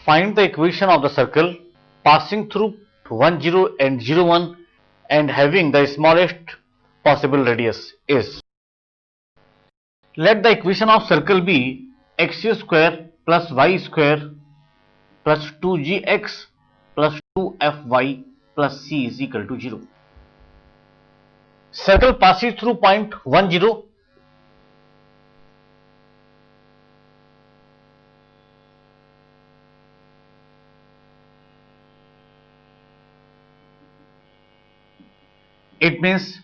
Find the equation of the circle passing through 1, 0 and 0, 1 and having the smallest possible radius is. Let the equation of circle be x square plus y square plus 2gx plus 2fy plus c is equal to 0. Circle passes through point 1, 0. It means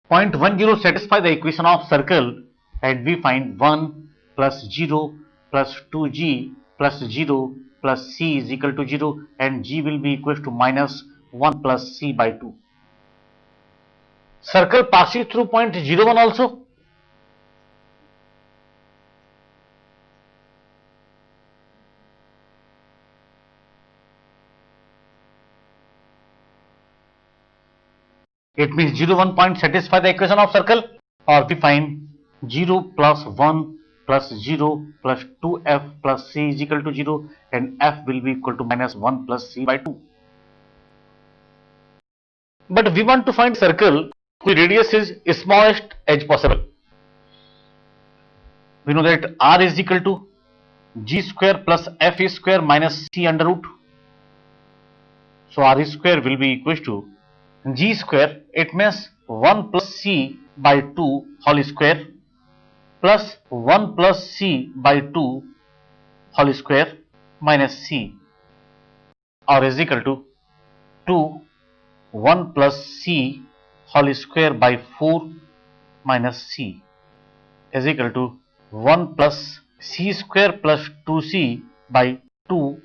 point 1, 0 satisfy the equation of circle, and we find 1 plus 0 plus 2g plus 0 plus c is equal to 0, and g will be equal to minus 1 plus c by 2. Circle passes through point 0, 1 also. It means 0, 1 point satisfy the equation of circle, or we find 0 plus 1 plus 0 plus 2f plus c is equal to 0, and f will be equal to minus 1 plus c by 2. But we want to find circle whose radius is smallest as possible. We know that r is equal to g square plus f square minus c under root. So r square will be equal to g square, it means 1 plus c by 2 whole square plus 1 plus c by 2 whole square minus c, or is equal to 2 1 plus c whole square by 4 minus c is equal to 1 plus c square plus 2c by 2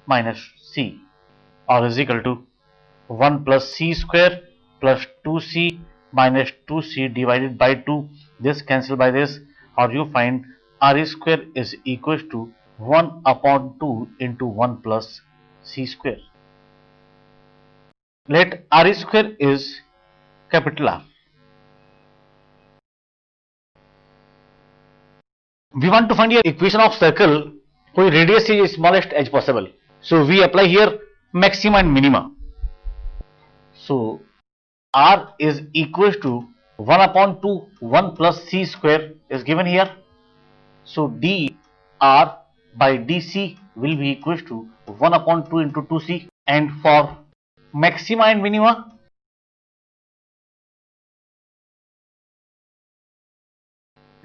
minus c, or is equal to 1 plus c square plus 2c minus 2c divided by 2. This cancel by this, or you find r square is equal to 1 upon 2 into 1 plus c square. Let r square is capital R. We want to find your equation of circle whose radius is smallest as possible. So we apply here maxima and minima. So r is equal to 1 upon 2 1 plus c square is given here. So dr by dc will be equal to 1 upon 2 into 2c, and for maxima and minima,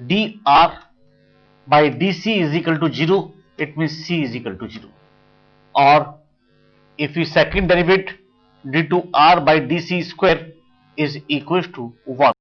dr by dc is equal to 0, it means c is equal to 0. Or if we second derivative, d2r by dc square is equal to 1.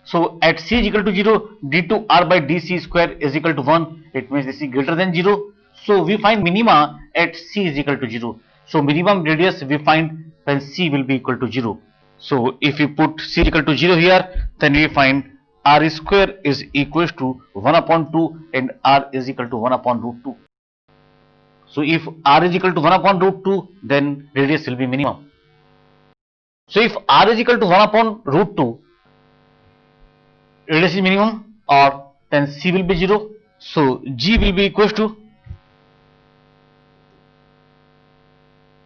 So at c is equal to 0, d2r by dc square is equal to 1, it means this is greater than 0. So we find minima at c is equal to 0. So minimum radius we find when c will be equal to 0. So if we put c is equal to 0 here, then we find r square is equal to 1 upon 2 and r is equal to 1 upon root 2. So if r is equal to 1 upon root 2, then radius will be minimum. So if r is equal to 1 upon root 2, radius is minimum, or then c will be 0. So g will be equal to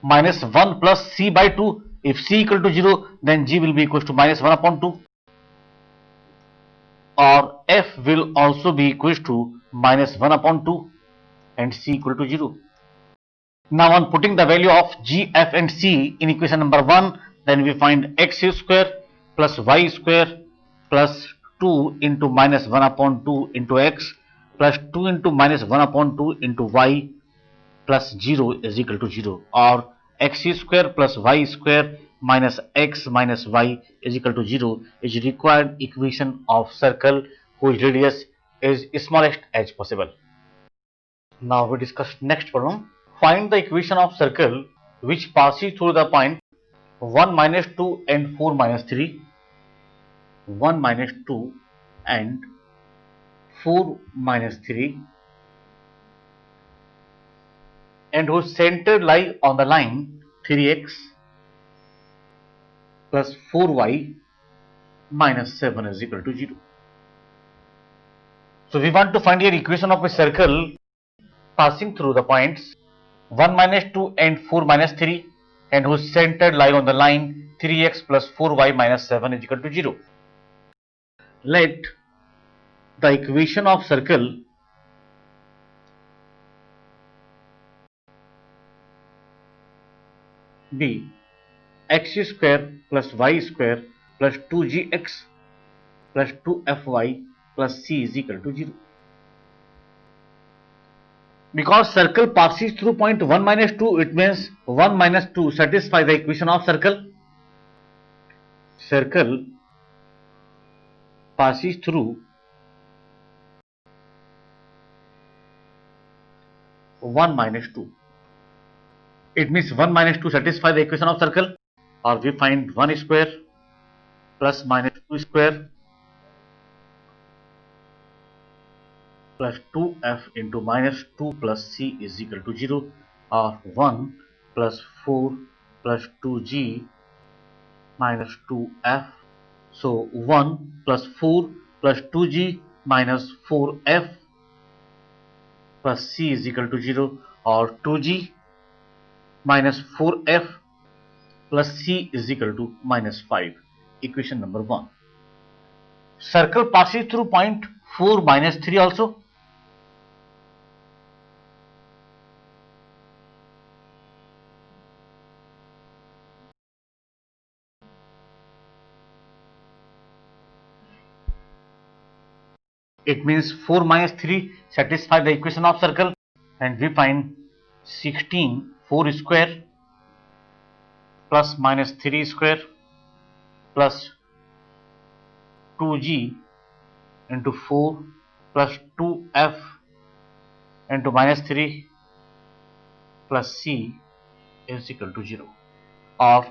minus 1 plus c by 2. If c equal to 0, then g will be equal to minus 1 upon 2. Or f will also be equal to minus 1 upon 2 and c equal to 0. Now on putting the value of g, f and c in equation number 1, then we find x square plus y square plus 2 into minus 1 upon 2 into x plus 2 into minus 1 upon 2 into y plus 0 is equal to 0, or x square plus y square minus x minus y is equal to 0 is required equation of circle whose radius is smallest as possible. Now we discuss next problem. Find the equation of circle which passes through the point 1 minus 2 and 4 minus 3, 1 minus 2 and 4 minus 3, and whose center lie on the line 3x plus 4y minus 7 is equal to 0. So we want to find here equation of a circle passing through the points 1 minus 2 and 4 minus 3, and whose center lie on the line 3x plus 4y minus 7 is equal to 0. Let the equation of circle be x square plus y square plus 2gx plus 2fy plus c is equal to 0. Because circle passes through point 1 minus 2, it means 1 minus 2 satisfy the equation of circle. Circle passes through 1 minus 2. It means 1 minus 2 satisfy the equation of circle, or we find 1 square plus minus 2 square plus 2f into minus 2 plus c is equal to 0, or 1 plus 4 plus 2g minus 2f. So 1 plus 4 plus 2g minus 4f plus c is equal to 0, or 2g minus 4f plus c is equal to minus 5. Equation number 1. Circle passes through point 4 minus 3 also. It means 4 minus 3 satisfy the equation of circle, and we find 16 4 square plus minus 3 square plus 2g into 4 plus 2f into minus 3 plus c is equal to 0, or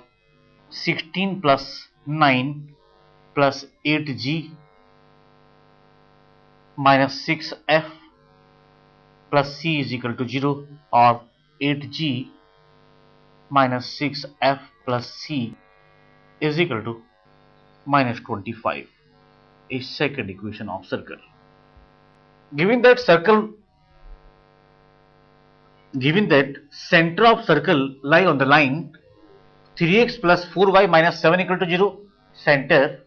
16 plus 9 plus 8g minus 6f plus c is equal to 0, or 8g minus 6f plus c is equal to minus 25. A second equation of circle. Given that center of circle lie on the line 3x plus 4y minus 7 equal to 0, center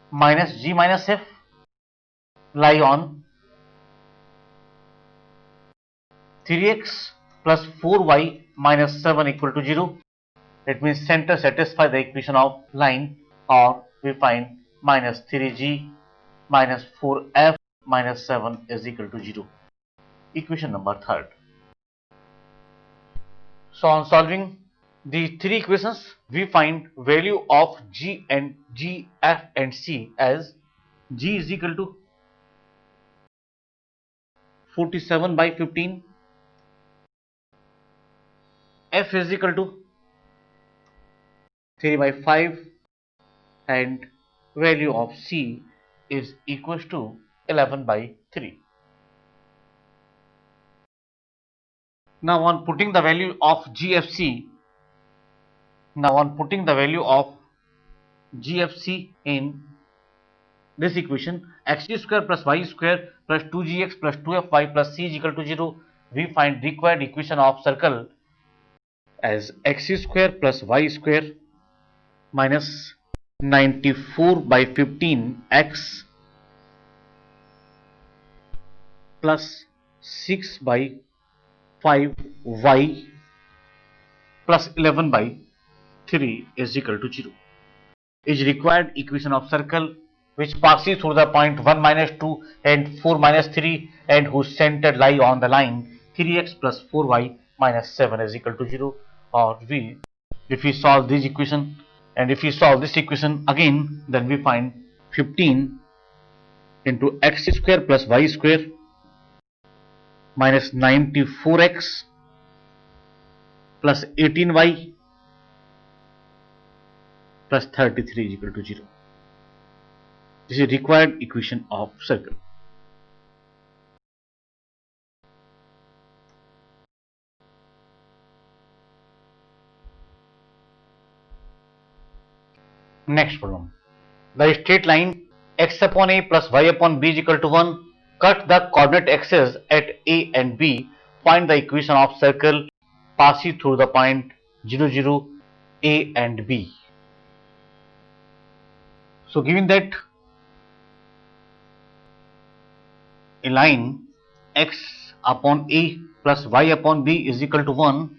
minus g minus f lie on 3x plus 4y minus 7 equal to 0. It means center satisfy the equation of line, or we find minus 3g minus 4f minus 7 is equal to 0. Equation number 3. So on solving the three equations, we find value of g, f and c as g is equal to 47 by 15, f is equal to 3 by 5, and value of c is equals to 11 by 3. Now on putting the value of GFC in this equation, x square plus y square plus 2gx plus 2fy plus c is equal to 0, we find required equation of circle as x square plus y square minus 94 by 15x plus 6 by 5y plus 11 by 3 is equal to 0 is required equation of circle which passes through the point 1 minus 2 and 4 minus 3 and whose center lie on the line 3x plus 4y minus 7 is equal to 0, or if we solve this equation and if we solve this equation again, then we find 15 into x square plus y square minus 94x plus 18y plus 33 is equal to 0. This is required equation of circle. Next problem. The straight line x upon a plus y upon b is equal to 1. Cut the coordinate axes at a and b find the equation of circle passing through the point 0, 0, A and B. So given that a line x upon A plus y upon B is equal to 1,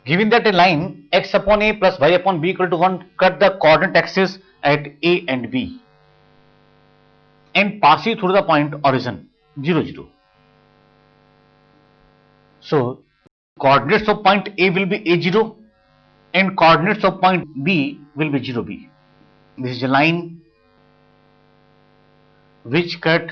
given that a line x upon A plus y upon B equal to 1 cut the coordinate axis at A and B and passing through the point origin 0, 0. So coordinates of point A will be A0 and coordinates of point B will be 0B. This is a line which cut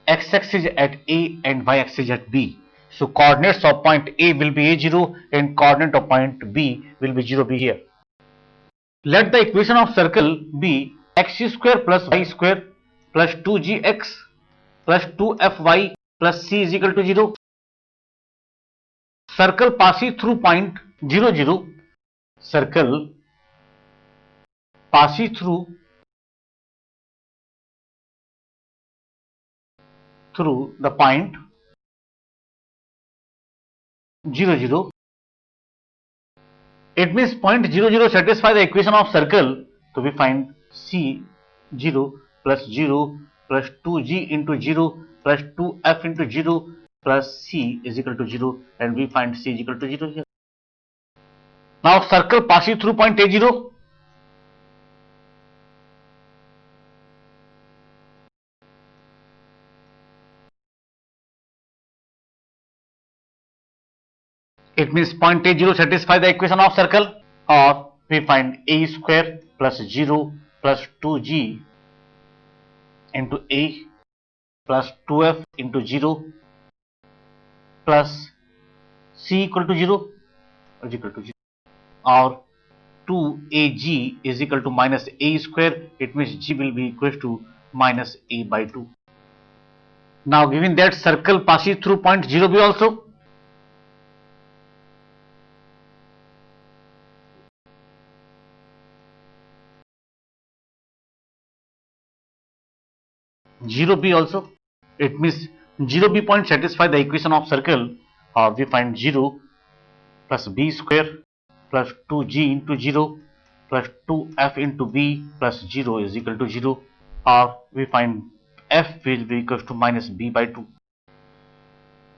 x-axis at A and y-axis at B. So coordinates of point A will be A0 and coordinate of point B will be 0B here. Let the equation of circle be x square plus y square plus 2gx plus 2fy plus c is equal to 0. Circle passing through point 0, 0. Circle passing through the point 0, 0. It means point 0, 0 satisfy the equation of circle. So we find c 0 plus 0 plus 2g into 0 plus 2f into 0 plus c is equal to 0, and we find c is equal to 0 here. Now circle passing through point A0. It means point A0 satisfy the equation of circle, or we find a square plus 0 plus 2g into a plus 2f into 0 plus c equal to 0 is equal to 0, or 2ag is equal to minus a square. It means g will be equal to minus a by 2. Now given that circle passes through point 0b also, it means 0b point satisfy the equation of circle, or we find 0 plus b square plus 2g into 0 plus 2f into b plus 0 is equal to 0, or we find f will be equal to minus b by 2.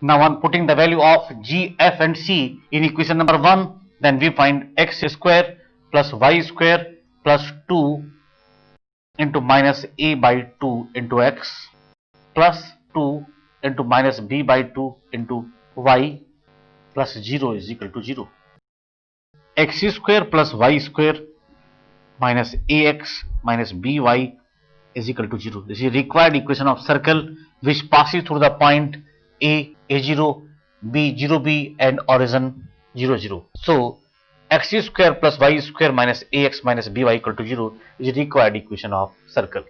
Now on putting the value of g, f and c in equation number 1, then we find x square plus y square plus 2 into minus a by 2 into x plus 2 into minus b by 2 into y plus 0 is equal to 0. X square plus y square minus ax minus by is equal to 0. This is required equation of circle which passes through the point A, A0, B, 0B and origin 0, 0. So x square plus y square minus ax minus by equal to 0 is required equation of circle.